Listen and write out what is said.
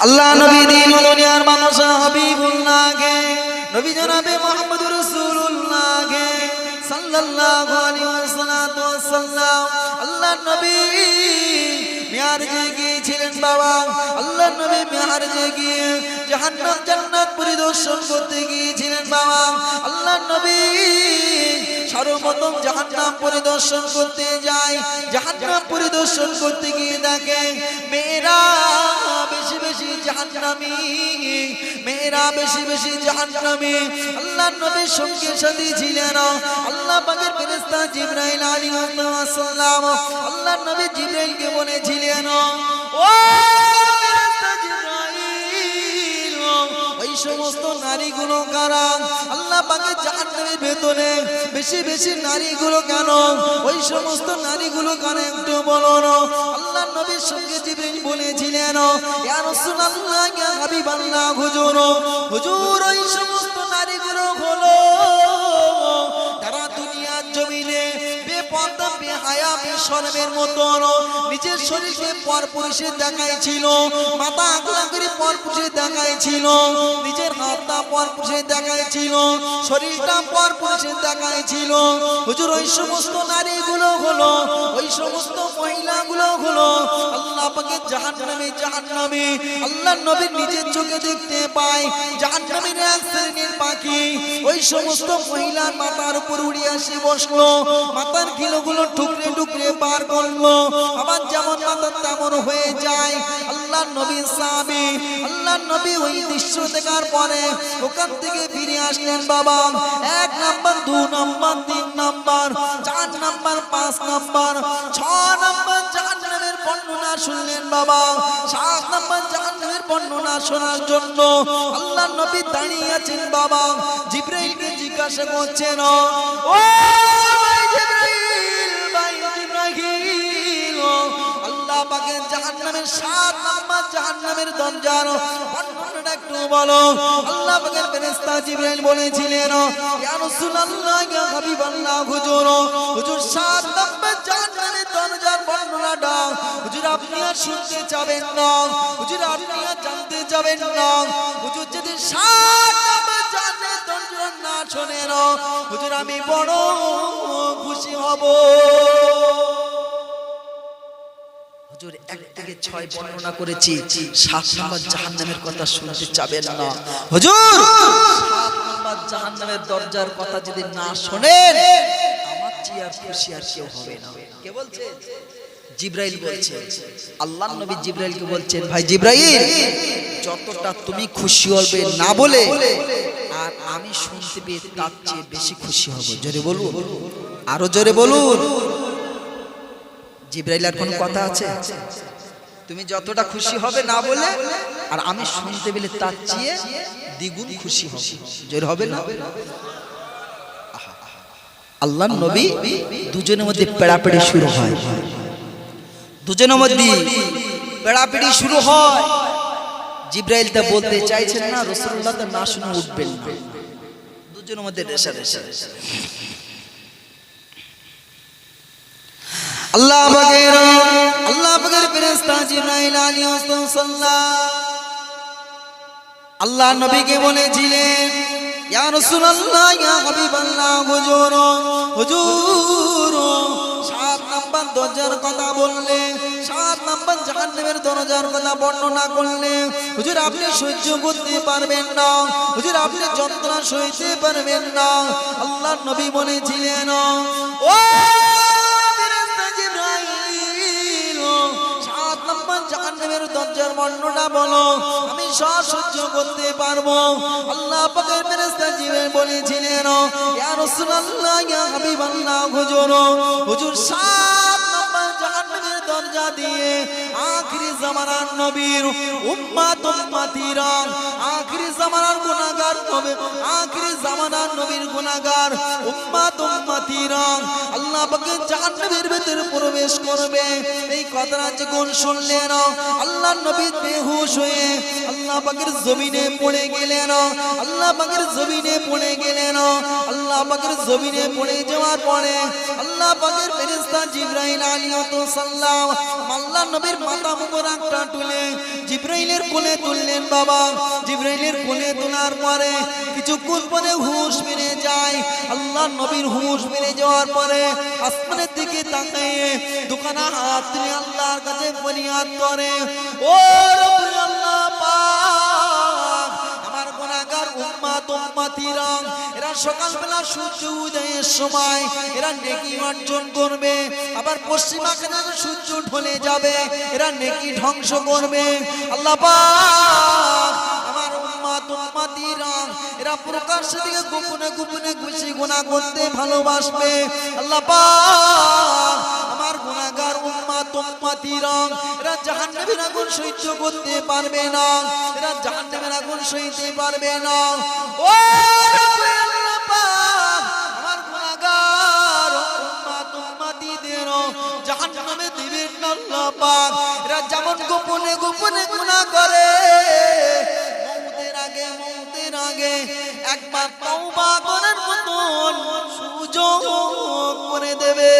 আল্লাহ নবী দিন দুনিয়ার মানুষ হাবিবুল্লাহকে নবী জনাবে মুহাম্মদ রাসূলুল্লাহকে সাল্লাল্লাহু আলাইহি ওয়াসাল্লাম আল্লাহ নবী মিরাজে গিয়েছিলেন বাবা। আল্লাহ নবী মিরাজে গিয়ে জান্নাত জান্নাত পরিদর্শন করতে গিয়েছিলেন বাবা। আল্লাহ নবী সর্বপ্রথম জাহান্নাম পরিদর্শন করতে যায়। জাহান্নাম পরিদর্শন করতে গিয়ে দেখে মেয়েরা বেশি বেশি জাহান্নামী, মেয়েরা বেশি বেশি জাহান্নামী। আল্লাহ নবীর সঙ্গে সাথী ছিলেন আল্লাহ পাকের ফেরেশতা জিবরাইল আলাইহিস সালাম। আল্লাহ নবী জিবরাইলকে বলেছিলেন, ও ফেরেশতা জিবরাইল, ওই সমস্ত নারীগুলো কারা? আল্লাহ পাকের জাহান্নামের ভেতরে বেশি বেশি নারীগুলো কেন? ওই সমস্ত নারীগুলো কারা একটু বলো না। আল্লাহ নবীর সঙ্গে জিবরাইল বলেছিলেন, ইয়া রাসূলুল্লাহ, ইয়া হাবিবাল্লাহ, হুজুর হুজুর ওই সমস্ত নারীগুলো হলো তারা দুনিয়ার জমিনে বেপর্দা বেহায়া বেশরমের মতন নিজের শরীরকে পরপুরুষে দেখাইছিল, মাথা আগলা করে পরপুরুষে দেখাইছিল, নিজের হাতটা পরপুরুষে দেখাইছিল, শরীরটা পরপুরুষে দেখাইছিল। হুজুর ওই সমস্ত নারীগুলো হলো, ওই সমস্ত মহিলাগুলো হলো আল্লাহ পাকের জাহান্নামে জাহান্নামী। আল্লাহ নবী নিজের চোখে দেখতে পায় জাহান্নামের এক শ্রেণীর পাখি ওই সমস্ত মহিলার মাথার উপর উড়ে আসে বসলো, মাথার কিলোগুলো টুকরে টুকরে বার করলো, আবার যেমন মাথা তেমন হয়ে যায়। আল্লাহ নবী সাহাবী, আল্লাহ নবী ওই দৃশ্য দেখার পরে ওখান থেকে ফিরে আসলেন বাবা। 1 number, 2 number, 3 number, 4 number, 5 number, 6 number জাহান্নামের বর্ণনা শুনলেন বাবা। 7 নাম্বার জাহান্নামের বর্ণনা শোনার জন্য আল্লাহ নবী দাঁড়িয়ে আছেন বাবা। জিবরাইলকে জিজ্ঞাসা করছেন, ও ভাই জিবরাইল, ভাই জিবরাইল, আল্লাহ পাকের জাহান্নামের 7 নাম্বার জাহান্নামের দরজার বর্ণনাটা একটু বলো। আল্লাহ পাকের ফেরেশতা জিবরাইল বলেছিলেন, ইয়া রাসূলুল্লাহ, ইয়া হাবিবাল্লাহ, হুজুর হুজুর 7 নাম্বার জাহান্নামের দরজার বর্ণনাটা হুজুর আপনি আর শুনতে যাবেন না, হুজুর আপনি আর জানতে যাবেন না। হুজুর যদি 7 নাম্বার জাহান্নামের দরজা না শোনেন হুজুর আমি বড় খুশি হব। হুজুর 1 থেকে 6 বর্ণনা করেছি, 7 নাম্বার জাহান্নামের কথা শুনতে চাবেন না। হুজুর 7 নাম্বার জাহান্নামের দরজার কথা যদি না শোনেন আমার চেয়ে আর খুশি আর কেউ হবে না। কে বলছে? জিবরাইল বলছে। আল্লাহর নবী জিবরাইলকে বলছেন, ভাই জিবরাইল, যতটা তুমি খুশি হবে না বলে আর আমি শুনতে পেয়ে তার চেয়ে বেশি খুশি হব। জোরে বলুন, আরো জোরে বলুন। জিবরাইল আর কোন কথা আছে? তুমি যতটা খুশি হবে না বলে আর আমি শুনতে পেলে তার চেয়ে দ্বিগুণ খুশি হব। জোরে হবে না? আল্লাহর নবী দুজনের মধ্যে পেড়াপেড়ি শুরু হয়, দুজনের মধ্যে পেড়াপেড়ি শুরু হয়। জিবরাইল তা বলতে চাইছেন না, রাসূলুল্লাহ তা না শুনে উঠবেন না, দুজনের মধ্যে রেষারেষি। আল্লাহ পাকের ফেরেশতা জিবরাইল আলাইহিস সালাম আল্লাহ নবীকে বলেছিলেন, ইয়া রাসূলুল্লাহ, ইয়া হাবিবাল্লাহ, হুজুর হুজুর 7 নাম্বার দরজার কথা বললে, 7 নাম্বার জাহান্নামের দরজার কথা বর্ণনা করলে হুজুর আপনি সহ্য করতে পারবেন না, হুজুর আপনি যন্ত্রণা সইতে পারবেন না। আল্লাহ নবী বলেছিলেন, ও ফেরেশতা জিবরাইল, 7 নাম্বার জাহান্নামের দরজার বর্ণনা বলো, আমি সব সহ্য করতে পারবো। আল্লাহ পাকের ফেরেশতা জিবরাইল বলেছিলেন, ইয়া রাসূলুল্লাহ, ইয়া হাবিবাল্লাহ, হুজুর হুজুর 7 নাম্বার জাহান্নামের দরজা দিয়ে আখিরি জামানার নবীর উম্মত উম্মতিরা, আখিরি জামানার গুনাহগার হবে, আখিরি জামানার নবীর গুনাহগার উম্মত উম্মতিরা আল্লাহ পাকের জাহান্নামের ভিতরে প্রবেশ করবে। এই কথাটা যখন শুনলেন আল্লাহ নবী বেহুশ হয়ে আল্লাহ পাকের জমিনে পড়ে গেলেন, আল্লাহ পাকের জমিনে পড়ে গেলেন। আল্লাহ পাকের জমিনে পড়ে যাওয়ার পরে আল্লাহ পাকের ফেরেশতা জিবরাইল আলাইহিস সালাম আল্লাহ নবীর মাথা মুবারকটা তুলে জিবরাইলের কোলে তুললেন বাবা। জিবরাইলের কোলে তোলার পরে কিছুক্ষণ পরে হুঁশ ফিরে যায়। আল্লাহর নবীর হুঁশ ফিরে যাওয়ার পরে আসমানের দিকে তাকিয়ে দুখানা হাত তুলে আল্লাহর কাছে ফরিয়াদ করে, ও রব্বুল আল্লাহ পাক, আমার গুনাহগার উম্মত উম্মতিরা এরা সকালবেলা সূর্য উদয়ের সময় এরা নেকি অর্জন করবে, আবার পশ্চিমাখানে সূর্য ঢলে যাবে এরা নেকি ধ্বংস করবে। আল্লাহ পাক আমার উম্মত উম্মতিরা এরা প্রকাশ্যে থেকে গোপনে গোপনে বেশি গুনাহ করতে ভালোবাসবে। আল্লাহ পাক আমার গুনাহগার উম্মত উম্মতিরা এরা জাহান্নামের আগুন সহ্য করতে পারবে না, এরা জাহান্নামের আগুন সইতে পারবে না। ও রব্বুল আল্লাহ পাক আমার গুনাহগার উম্মত উম্মতিদের জাহান্নামে দিবেন না আল্লাহ পাক। এরা যেমন গোপনে গোপনে গুনাহ করে মৌতের আগে একবার তওবা করার মতন সুযোগ করে দেবে।